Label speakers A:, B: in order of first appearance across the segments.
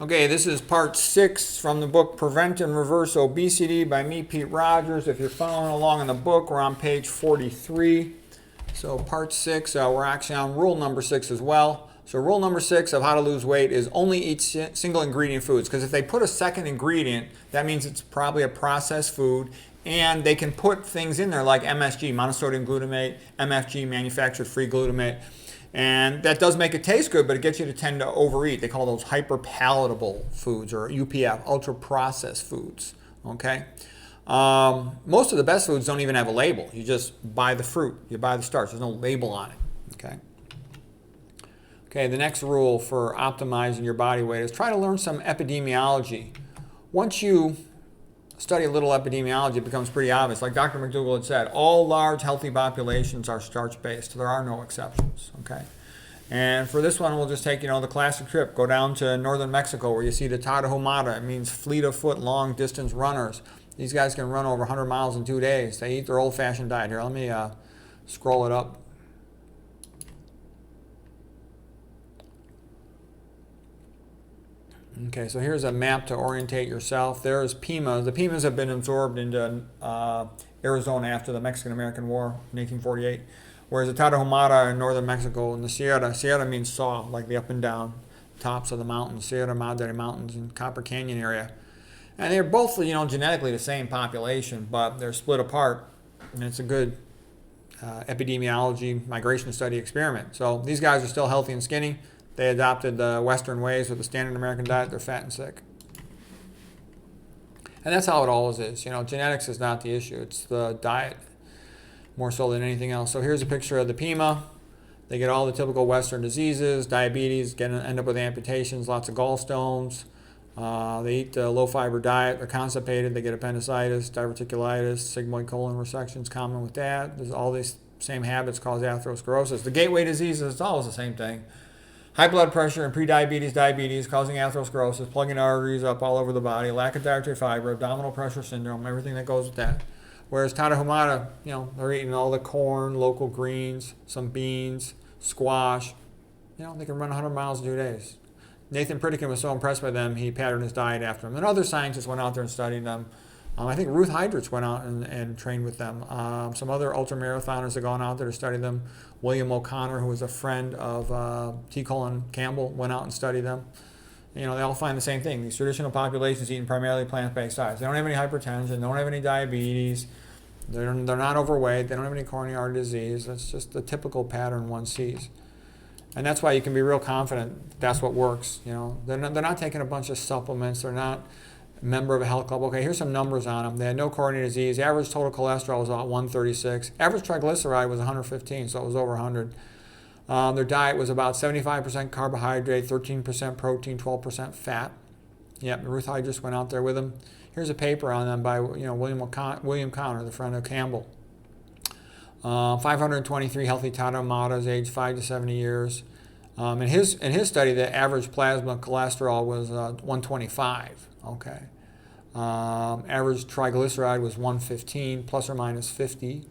A: Okay, this is part 6 from the book Prevent and Reverse Obesity by me, Pete Rogers. If you're following along in the book, we're on page 43. So part 6, we're actually on rule number 6 as well. So rule number 6 of how to lose weight is only eat single ingredient foods. Because if they put a second ingredient, that means it's probably a processed food. And they can put things in there like MSG, monosodium glutamate, MFG, manufactured free glutamate. And that does make it taste good, but it gets you to tend to overeat. They call those hyperpalatable foods, or UPF, ultra processed foods. Okay. Most of the best foods don't even have a label. You just buy the fruit, you buy the starch. There's no label on it. Okay. Okay. The next rule for optimizing your body weight is try to learn some epidemiology. Once you study a little epidemiology, it becomes pretty obvious. Like Dr. McDougall had said, all large healthy populations are starch-based. There are no exceptions, okay? And for this one, we'll just take, the classic trip. Go down to northern Mexico where you see the Tarahumara. It means fleet of foot, long distance runners. These guys can run over 100 miles in 2 days. They eat their old-fashioned diet. Here, let me scroll it up. Okay, so here's a map to orientate yourself. There's Pimas. The Pimas have been absorbed into Arizona after the Mexican-American War in 1848, whereas the Tarahumara in northern Mexico and the Sierra means saw, like the up and down tops of the mountains, Sierra Madre Mountains and Copper Canyon area. And they're both, genetically the same population, but they're split apart, and it's a good epidemiology migration study experiment. So these guys are still healthy and skinny. They adopted the Western ways with the standard American diet. They're fat and sick. And that's how it always is. Genetics is not the issue. It's the diet more so than anything else. So here's a picture of the Pima. They get all the typical Western diseases, diabetes, end up with amputations, lots of gallstones. They eat a low-fiber diet. They're constipated. They get appendicitis, diverticulitis, sigmoid colon resections, common with that. There's all these same habits cause atherosclerosis. The gateway diseases, it's always the same thing. High blood pressure and prediabetes, diabetes, causing atherosclerosis, plugging arteries up all over the body, lack of dietary fiber, abdominal pressure syndrome, everything that goes with that. Whereas Tarahumara, they're eating all the corn, local greens, some beans, squash. They can run 100 miles in 2 days. Nathan Pritikin was so impressed by them, he patterned his diet after them. And other scientists went out there and studied them. I think Ruth Heidrich went out and trained with them. Some other ultramarathoners have gone out there to study them. William O'Connor, who was a friend of T. Colin Campbell, went out and studied them. They all find the same thing. These traditional populations eating primarily plant-based diets. They don't have any hypertension. They don't have any diabetes. They're not overweight. They don't have any coronary artery disease. That's just the typical pattern one sees. And that's why you can be real confident that's what works. They're not taking a bunch of supplements. They're not member of a health club. Okay, here's some numbers on them. They had no coronary disease. Average total cholesterol was about 136. Average triglyceride was 115, so it was over 100. Their diet was about 75% carbohydrate, 13% protein, 12% fat. Yep, Ruth Heidrich went out there with them. Here's a paper on them by William Connor, the friend of Campbell. 523 healthy Tarahumaras aged 5 to 70 years. In his study, the average plasma cholesterol was 125. Okay. Average triglyceride was 115, plus or minus 50.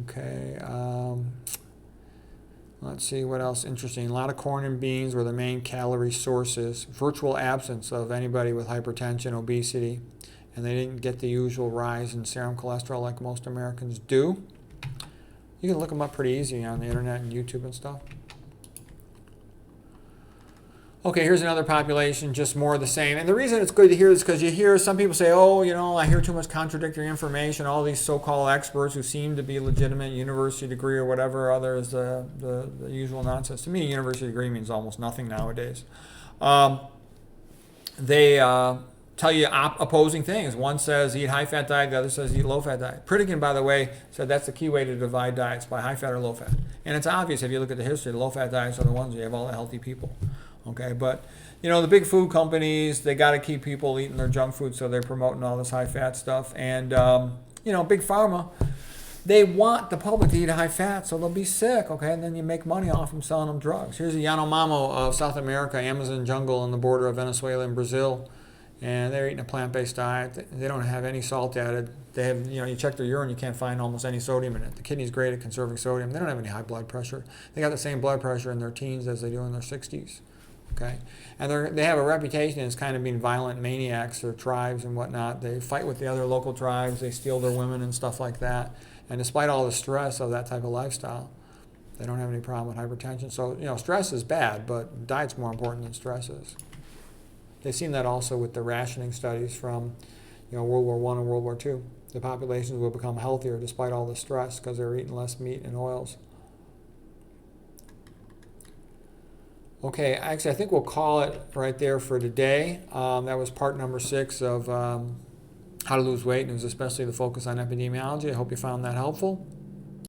A: Okay. Let's see what else interesting. A lot of corn and beans were the main calorie sources. Virtual absence of anybody with hypertension, obesity, and they didn't get the usual rise in serum cholesterol like most Americans do. You can look them up pretty easy on the internet and YouTube and stuff. Okay, here's another population, just more of the same. And the reason it's good to hear is because you hear some people say, I hear too much contradictory information. All these so-called experts who seem to be legitimate, university degree or whatever others, the usual nonsense. To me, university degree means almost nothing nowadays. They tell you opposing things. One says eat high-fat diet, the other says eat low-fat diet. Pritikin, by the way, said that's the key way to divide diets, by high-fat or low-fat. And it's obvious if you look at the history, the low-fat diets are the ones where you have all the healthy people. Okay, but the big food companies, they got to keep people eating their junk food, so they're promoting all this high-fat stuff. And big pharma, they want the public to eat high fat, so they'll be sick. Okay, and then you make money off them selling them drugs. Here's a Yanomamo of South America, Amazon jungle on the border of Venezuela and Brazil, and they're eating a plant-based diet. They don't have any salt added. They have, you check their urine, you can't find almost any sodium in it. The kidney's great at conserving sodium. They don't have any high blood pressure. They got the same blood pressure in their teens as they do in their 60s. Okay, and they have a reputation as kind of being violent maniacs. Their tribes and whatnot. They fight with the other local tribes. They steal their women and stuff like that. And despite all the stress of that type of lifestyle, they don't have any problem with hypertension. So stress is bad, but diet's more important than stress is. They've seen that also with the rationing studies from World War I and World War II. The populations will become healthier despite all the stress because they're eating less meat and oils. Okay, actually, I think we'll call it right there for today. That was part number 6 of how to lose weight, and it was especially the focus on epidemiology. I hope you found that helpful.